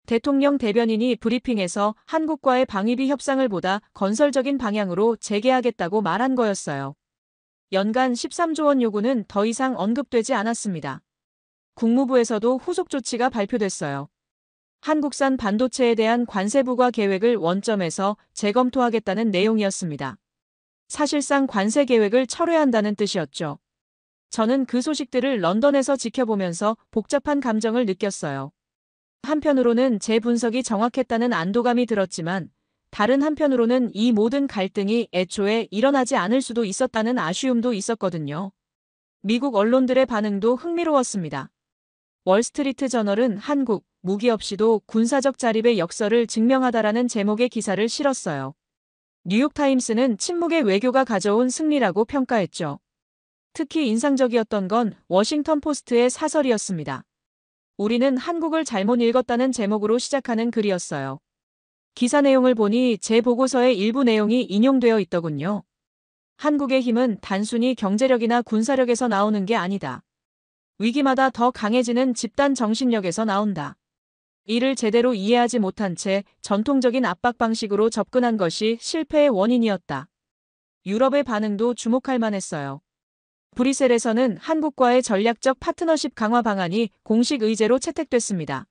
S4: 대통령 대변인이 브리핑에서 한국과의 방위비 협상을 보다 건설적인 방향으로 재개하겠다고 말한 거였어요. 연간 13조 원 요구는 더 이상 언급되지 않았습니다. 국무부에서도 후속 조치가 발표됐어요. 한국산 반도체에 대한 관세 부과 계획을 원점에서 재검토하겠다는 내용이었습니다. 사실상 관세 계획을 철회한다는 뜻이었죠. 저는 그 소식들을 런던에서 지켜보면서 복잡한 감정을 느꼈어요. 한편으로는 제 분석이 정확했다는 안도감이 들었지만 다른 한편으로는 이 모든 갈등이 애초에 일어나지 않을 수도 있었다는 아쉬움도 있었거든요. 미국 언론들의 반응도 흥미로웠습니다. 월스트리트 저널은 한국, 무기 없이도 군사적 자립의 역설을 증명하다라는 제목의 기사를 실었어요. 뉴욕타임스는 침묵의 외교가 가져온 승리라고 평가했죠. 특히 인상적이었던 건 워싱턴 포스트의 사설이었습니다. 우리는 한국을 잘못 읽었다는 제목으로 시작하는 글이었어요. 기사 내용을 보니 제 보고서의 일부 내용이 인용되어 있더군요. 한국의 힘은 단순히 경제력이나 군사력에서 나오는 게 아니다. 위기마다 더 강해지는 집단 정신력에서 나온다. 이를 제대로 이해하지 못한 채 전통적인 압박 방식으로 접근한 것이 실패의 원인이었다. 유럽의 반응도 주목할 만했어요. 브뤼셀에서는 한국과의 전략적 파트너십 강화 방안이 공식 의제로 채택됐습니다.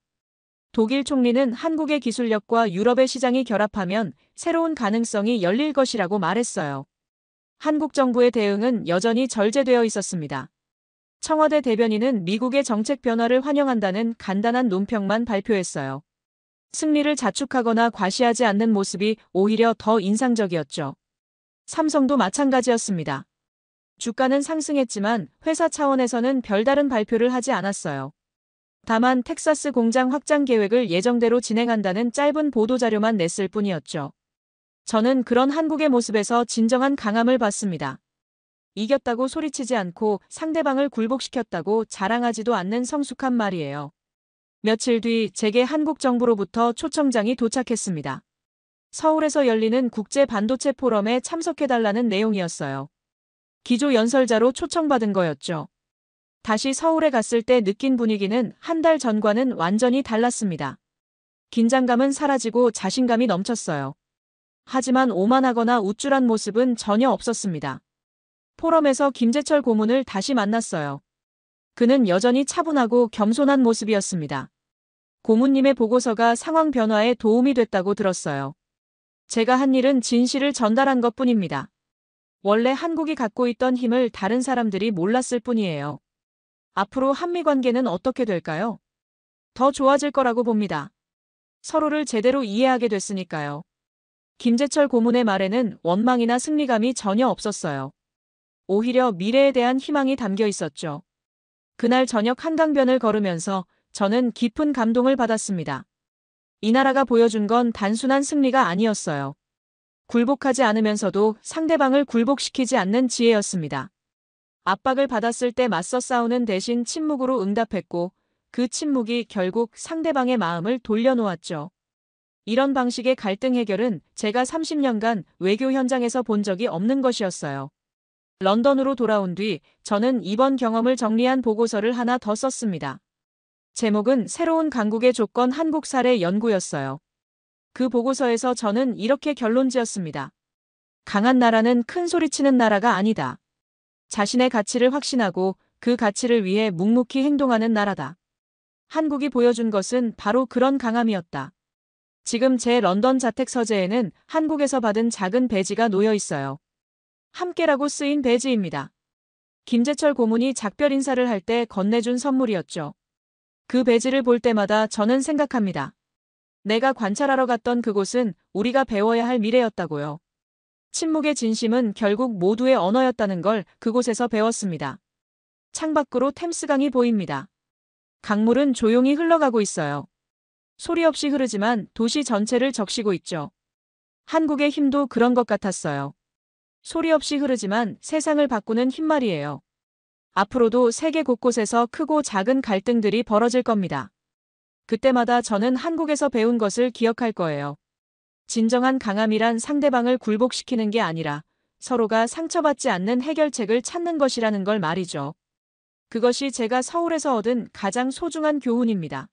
S4: 독일 총리는 한국의 기술력과 유럽의 시장이 결합하면 새로운 가능성이 열릴 것이라고 말했어요. 한국 정부의 대응은 여전히 절제되어 있었습니다. 청와대 대변인은 미국의 정책 변화를 환영한다는 간단한 논평만 발표했어요. 승리를 자축하거나 과시하지 않는 모습이 오히려 더 인상적이었죠. 삼성도 마찬가지였습니다. 주가는 상승했지만 회사 차원에서는 별다른 발표를 하지 않았어요. 다만 텍사스 공장 확장 계획을 예정대로 진행한다는 짧은 보도자료만 냈을 뿐이었죠. 저는 그런 한국의 모습에서 진정한 강함을 봤습니다. 이겼다고 소리치지 않고 상대방을 굴복시켰다고 자랑하지도 않는 성숙한 말이에요. 며칠 뒤 제게 한국 정부로부터 초청장이 도착했습니다. 서울에서 열리는 국제 반도체 포럼에 참석해달라는 내용이었어요. 기조 연설자로 초청받은 거였죠. 다시 서울에 갔을 때 느낀 분위기는 한 달 전과는 완전히 달랐습니다. 긴장감은 사라지고 자신감이 넘쳤어요. 하지만 오만하거나 우쭐한 모습은 전혀 없었습니다. 포럼에서 김재철 고문을 다시 만났어요. 그는 여전히 차분하고 겸손한 모습이었습니다. 고문님의 보고서가 상황 변화에 도움이 됐다고 들었어요. 제가 한 일은 진실을 전달한 것뿐입니다. 원래 한국이 갖고 있던 힘을 다른 사람들이 몰랐을 뿐이에요. 앞으로 한미 관계는 어떻게 될까요? 더 좋아질 거라고 봅니다. 서로를 제대로 이해하게 됐으니까요. 김재철 고문의 말에는 원망이나 승리감이 전혀 없었어요. 오히려 미래에 대한 희망이 담겨 있었죠. 그날 저녁 한강변을 걸으면서 저는 깊은 감동을 받았습니다. 이 나라가 보여준 건 단순한 승리가 아니었어요. 굴복하지 않으면서도 상대방을 굴복시키지 않는 지혜였습니다. 압박을 받았을 때 맞서 싸우는 대신 침묵으로 응답했고 그 침묵이 결국 상대방의 마음을 돌려놓았죠. 이런 방식의 갈등 해결은 제가 30년간 외교 현장에서 본 적이 없는 것이었어요. 런던으로 돌아온 뒤 저는 이번 경험을 정리한 보고서를 하나 더 썼습니다. 제목은 새로운 강국의 조건 한국 사례 연구였어요. 그 보고서에서 저는 이렇게 결론지었습니다. 강한 나라는 큰 소리치는 나라가 아니다. 자신의 가치를 확신하고 그 가치를 위해 묵묵히 행동하는 나라다. 한국이 보여준 것은 바로 그런 강함이었다. 지금 제 런던 자택 서재에는 한국에서 받은 작은 배지가 놓여 있어요. 함께라고 쓰인 배지입니다. 김재철 고문이 작별 인사를 할 때 건네준 선물이었죠. 그 배지를 볼 때마다 저는 생각합니다. 내가 관찰하러 갔던 그곳은 우리가 배워야 할 미래였다고요. 침묵의 진심은 결국 모두의 언어였다는 걸 그곳에서 배웠습니다. 창밖으로 템스강이 보입니다. 강물은 조용히 흘러가고 있어요. 소리 없이 흐르지만 도시 전체를 적시고 있죠. 한국의 힘도 그런 것 같았어요. 소리 없이 흐르지만 세상을 바꾸는 힘 말이에요. 앞으로도 세계 곳곳에서 크고 작은 갈등들이 벌어질 겁니다. 그때마다 저는 한국에서 배운 것을 기억할 거예요. 진정한 강함이란 상대방을 굴복시키는 게 아니라 서로가 상처받지 않는 해결책을 찾는 것이라는 걸 말이죠. 그것이 제가 서울에서 얻은 가장 소중한 교훈입니다.